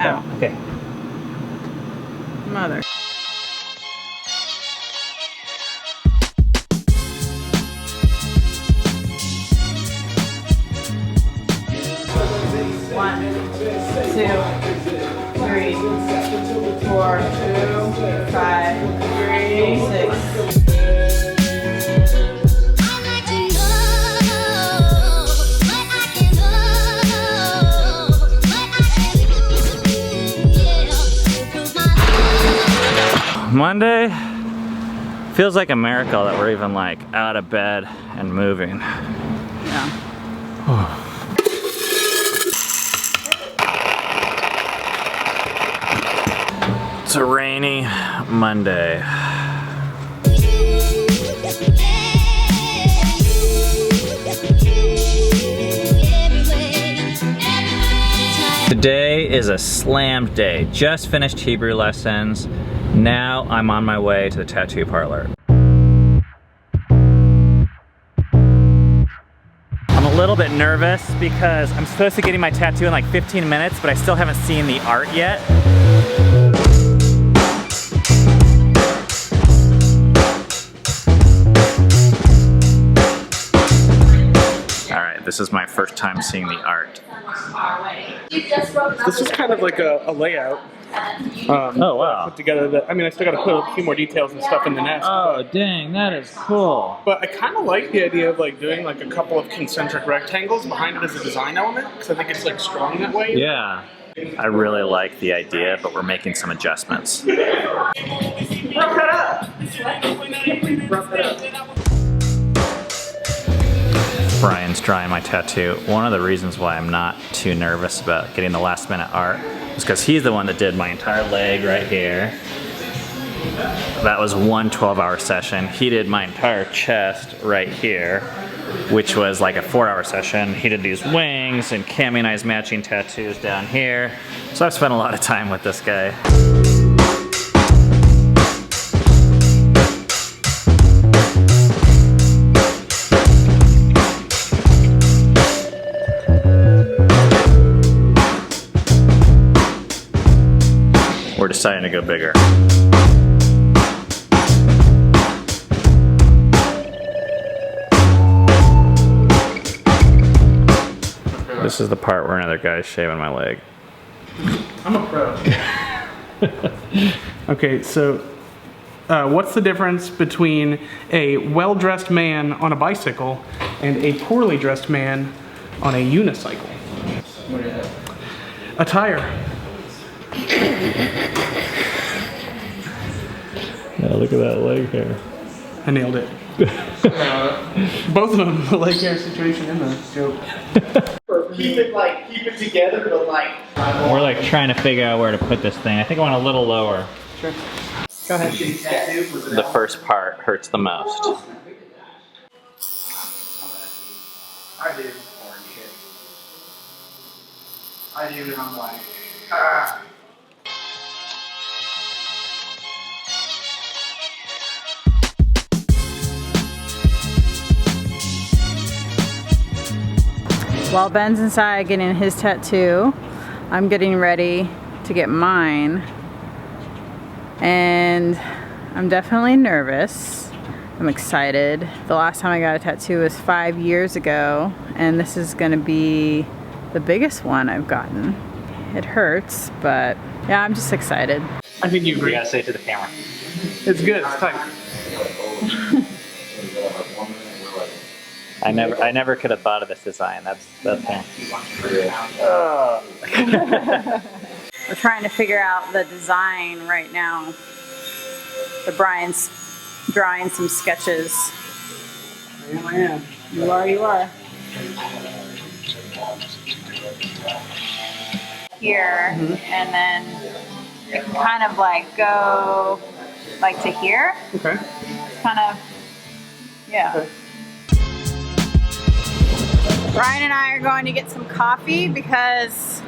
Ow. Oh, okay. Mother. One, 2, 3, 4, 2, 5, 3, 6. Monday feels like a miracle that we're even like out of bed and moving. Yeah. It's a rainy Monday. Today is a slammed day. Just finished Hebrew lessons. Now I'm on my way to the tattoo parlor. I'm a little bit nervous because I'm supposed to be getting my tattoo in like 15 minutes, but I still haven't seen the art yet. All right, this is my first time seeing the art. This is kind of like a layout. Oh wow. Put together that, I mean, I still got to put a few more details and stuff in the nest. Oh dang, that is cool. But I kind of like the idea of like doing like a couple of concentric rectangles behind it as a design element, because I think it's like strong that way. Yeah. I really like the idea, but we're making some adjustments. Rough that up. Rough that up. Brian's drawing my tattoo. One of the reasons why I'm not too nervous about getting the last minute art is because he's the one that did my entire leg right here. That was one 12-hour session. He did my entire chest right here, which was like a 4-hour session. He did these wings, and Cammy and I's matching tattoos down here. So I've spent a lot of time with this guy. We're deciding to go bigger. This is the part where another guy's shaving my leg. I'm a pro. Okay, so what's the difference between a well-dressed man on a bicycle and a poorly dressed man on a unicycle? A tire. Yeah, look at that leg hair. I nailed it. Both of them, the leg hair situation and the joke. Keep it together, but like. We're like trying to figure out where to put this thing. I think I want a little lower. Sure. Go ahead. The first part hurts the most. I do. I do, and I'm like, ah. While Ben's inside getting his tattoo, I'm getting ready to get mine. And I'm definitely nervous. I'm excited. The last time I got a tattoo was 5 years ago, and this is gonna be the biggest one I've gotten. It hurts, but yeah, I'm just excited. I think you agree. You gotta say it to the camera. It's good. It's tight. I never could have thought of this design. That's him. We're trying to figure out the design right now. But Brian's drawing some sketches. I am. You are. Here, and then it can kind of like go like to here. Okay. Kind of, yeah. Okay. Brian and I are going to get some coffee because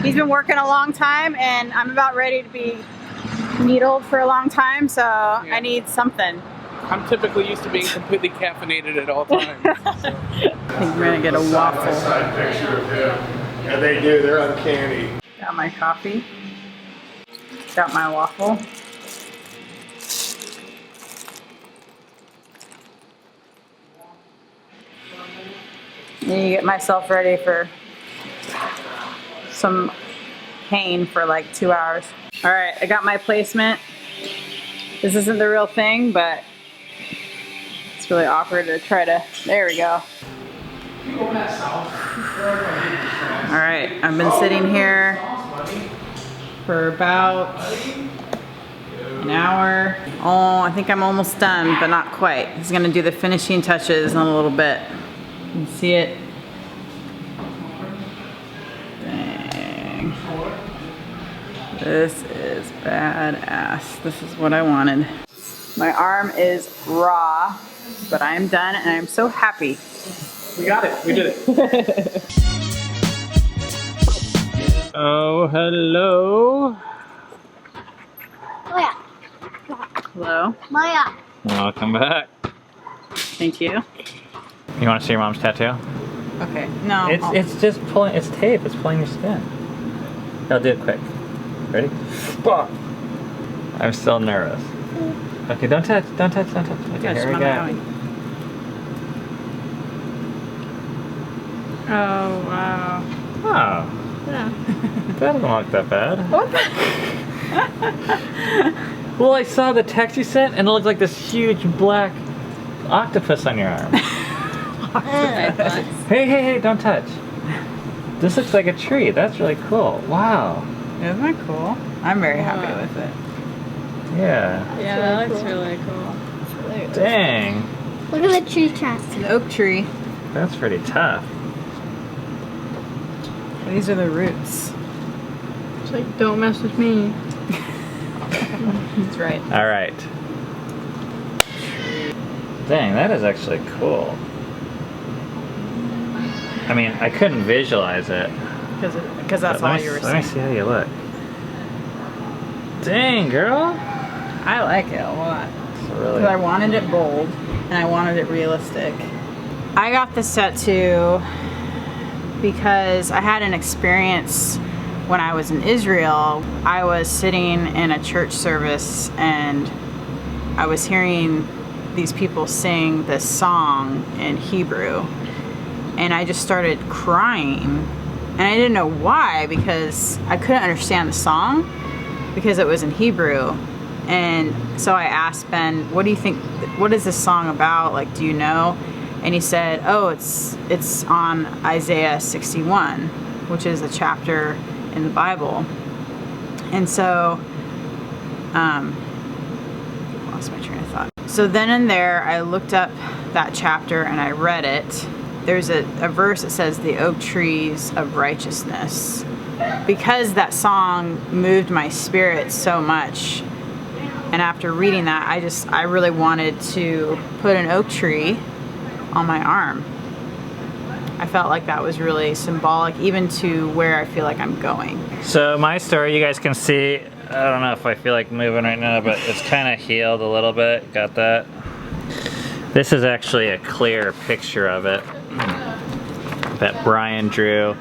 he's been working a long time and I'm about ready to be needled for a long time, so I need something. I'm typically used to being completely caffeinated at all times. So. I think we're gonna get a waffle. Side picture of him. Yeah, they do. They're uncanny. Got my coffee. Got my waffle. Then you get myself ready for some pain for like 2 hours. All right, I got my placement. This isn't the real thing, but it's really awkward to try to, there we go. All right, I've been sitting here for about an hour. Oh, I think I'm almost done, but not quite. He's gonna do the finishing touches in a little bit. You can see it. Dang. This is badass. This is what I wanted. My arm is raw, but I'm done and I'm so happy. We got it. We did it. Oh, hello. Maya. Hello. Maya. Welcome back. Thank you. You want to see your mom's tattoo? Okay. No. It's just pulling. It's tape. It's pulling your skin. I'll do it quick. Ready? I'm still nervous. Okay, don't touch. Don't touch. Don't touch. Okay, Touch here we my go. Maui. Oh wow. Oh, Yeah. that doesn't look that bad. What the? Well, I saw the text you sent, and it looked like this huge black octopus on your arm. Hey, don't touch. This looks like a tree. That's really cool. Wow. Isn't that cool? I'm very happy with it. Yeah. Yeah, that looks really cool. Dang. Look at the tree trust. An oak tree. That's pretty tough. These are the roots. It's like, don't mess with me. That's right. All right. Dang, that is actually cool. I mean, I couldn't visualize it. Because that's But all you were Let me seeing. see how you look. Dang, girl. I like it a lot. It's Because really. I wanted it bold and I wanted it realistic. I got this tattoo because I had an experience when I was in Israel. I was sitting in a church service and I was hearing these people sing this song in Hebrew, and I just started crying, and I didn't know why because I couldn't understand the song because it was in Hebrew. And so I asked Ben, what do you think, what is this song about? Like, do you know? And he said, oh, it's on Isaiah 61, which is a chapter in the Bible. And so, lost my train of thought. So then and there, I looked up that chapter and I read it. There's a verse that says, the oak trees of righteousness. Because that song moved my spirit so much, and after reading that, I really wanted to put an oak tree on my arm. I felt like that was really symbolic, even to where I feel like I'm going. So my story, you guys can see, I don't know if I feel like moving right now, but it's kind of healed a little bit. Got that? This is actually a clear picture of it that Brian drew.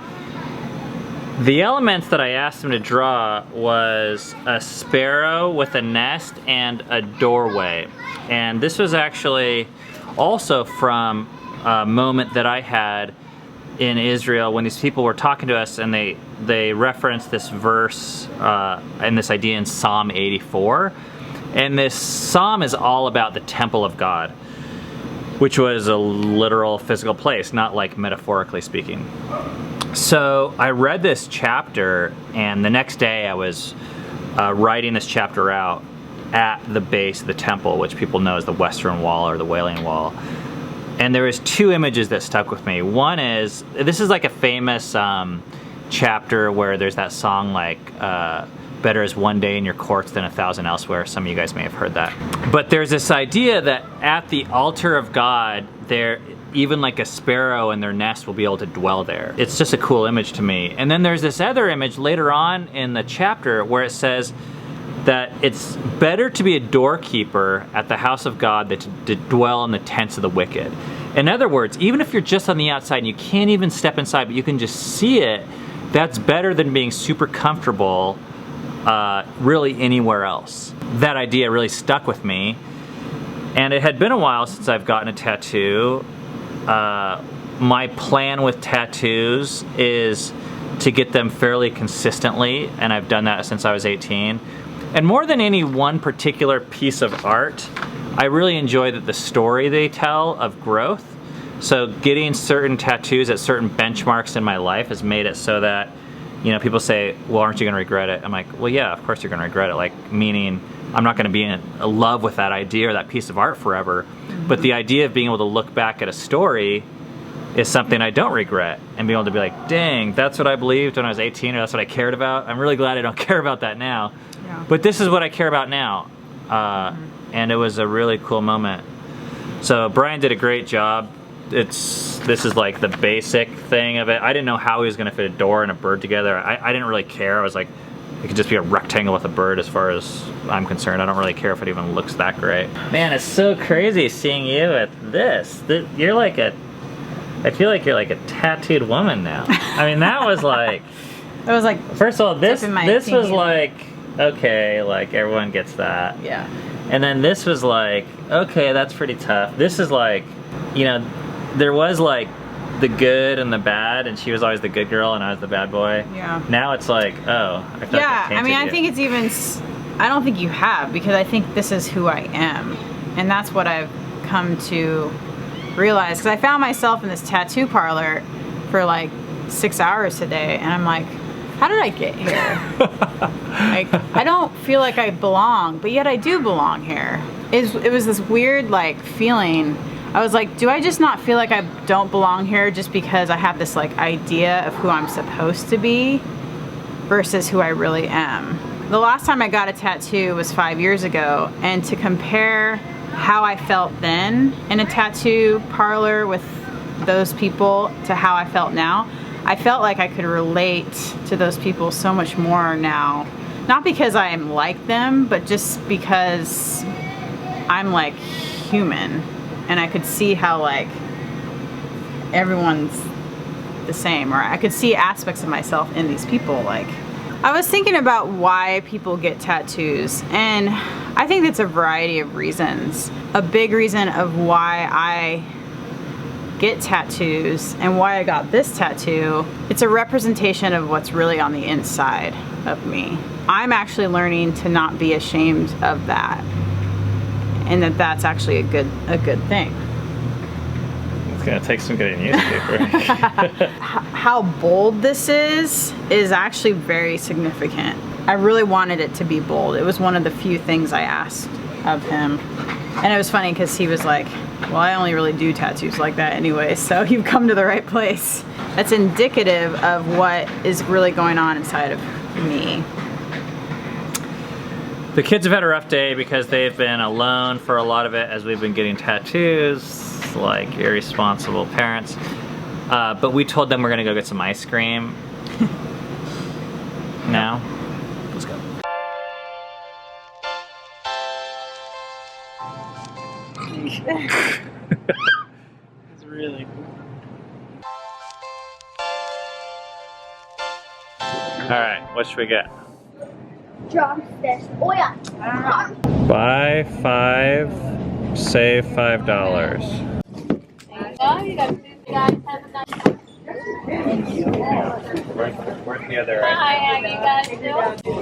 The elements that I asked him to draw was a sparrow with a nest and a doorway. And this was actually also from a moment that I had in Israel when these people were talking to us, and they referenced this verse and this idea in Psalm 84. And this psalm is all about the temple of God, which was a literal physical place, not like metaphorically speaking. So I read this chapter, and the next day I was writing this chapter out at the base of the temple, which people know as the Western Wall or the Wailing Wall. And there was two images that stuck with me. One is, this is like a famous chapter where there's that song like, better is one day in your courts than 1,000 elsewhere. Some of you guys may have heard that. But there's this idea that at the altar of God, there, even like a sparrow in their nest will be able to dwell there. It's just a cool image to me. And then there's this other image later on in the chapter where it says that it's better to be a doorkeeper at the house of God than to dwell in the tents of the wicked. In other words, even if you're just on the outside and you can't even step inside, but you can just see it, that's better than being super comfortable really anywhere else. That idea really stuck with me. And it had been a while since I've gotten a tattoo. My plan with tattoos is to get them fairly consistently, and I've done that since I was 18. And more than any one particular piece of art, I really enjoy the story they tell of growth. So getting certain tattoos at certain benchmarks in my life has made it so that, you know, people say, well, aren't you gonna regret it? I'm like, well, yeah, of course you're gonna regret it. Like, meaning I'm not gonna be in love with that idea or that piece of art forever. But the idea of being able to look back at a story is something I don't regret, and being able to be like, dang, that's what I believed when I was 18, or that's what I cared about. I'm really glad I don't care about that now. Yeah. But this is what I care about now. And it was a really cool moment. So Brian did a great job. This is like the basic thing of it. I didn't know how he was gonna fit a door and a bird together. I didn't really care. I was like, it could just be a rectangle with a bird as far as I'm concerned. I don't really care if it even looks that great. Man, it's so crazy seeing you at this. You're like I feel like you're like a tattooed woman now. I mean, that was like... It was like... First of all, this was like, okay, like everyone gets that. Yeah. And then this was like, okay, that's pretty tough. This is like, you know, there was like the good and the bad, and she was always the good girl and I was the bad boy. Yeah. Now it's like, oh, I feel like I've tainted I think it's even... I don't think you have, because I think this is who I am. And that's what I've come to realize, because I found myself in this tattoo parlor for like 6 hours today, and I'm like, how did I get here? Like, I don't feel like I belong, but yet I do belong here. It was this weird like feeling. I was like, do I just not feel like I don't belong here just because I have this like idea of who I'm supposed to be versus who I really am? The last time I got a tattoo was 5 years ago, and to compare how I felt then in a tattoo parlor with those people to how I felt now, I felt like I could relate to those people so much more now. Not because I am like them, but just because I'm like human, and I could see how like everyone's the same, or I could see aspects of myself in these people. Like, I was thinking about why people get tattoos, and I think it's a variety of reasons. A big reason of why I get tattoos and why I got this tattoo, it's a representation of what's really on the inside of me. I'm actually learning to not be ashamed of that, and that's actually a good thing. It's gonna take some getting used to, right? How bold this is actually very significant. I really wanted it to be bold. It was one of the few things I asked of him. And it was funny because he was like, well, I only really do tattoos like that anyway, so you've come to the right place. That's indicative of what is really going on inside of me. The kids have had a rough day because they've been alone for a lot of it as we've been getting tattoos, like irresponsible parents. But we told them we're gonna go get some ice cream now. Let's go. It's really cool. Alright, what should we get? Drumsticks. Oh yeah. Buy 5, save $5. Where's the other? Hi, how you guys doing?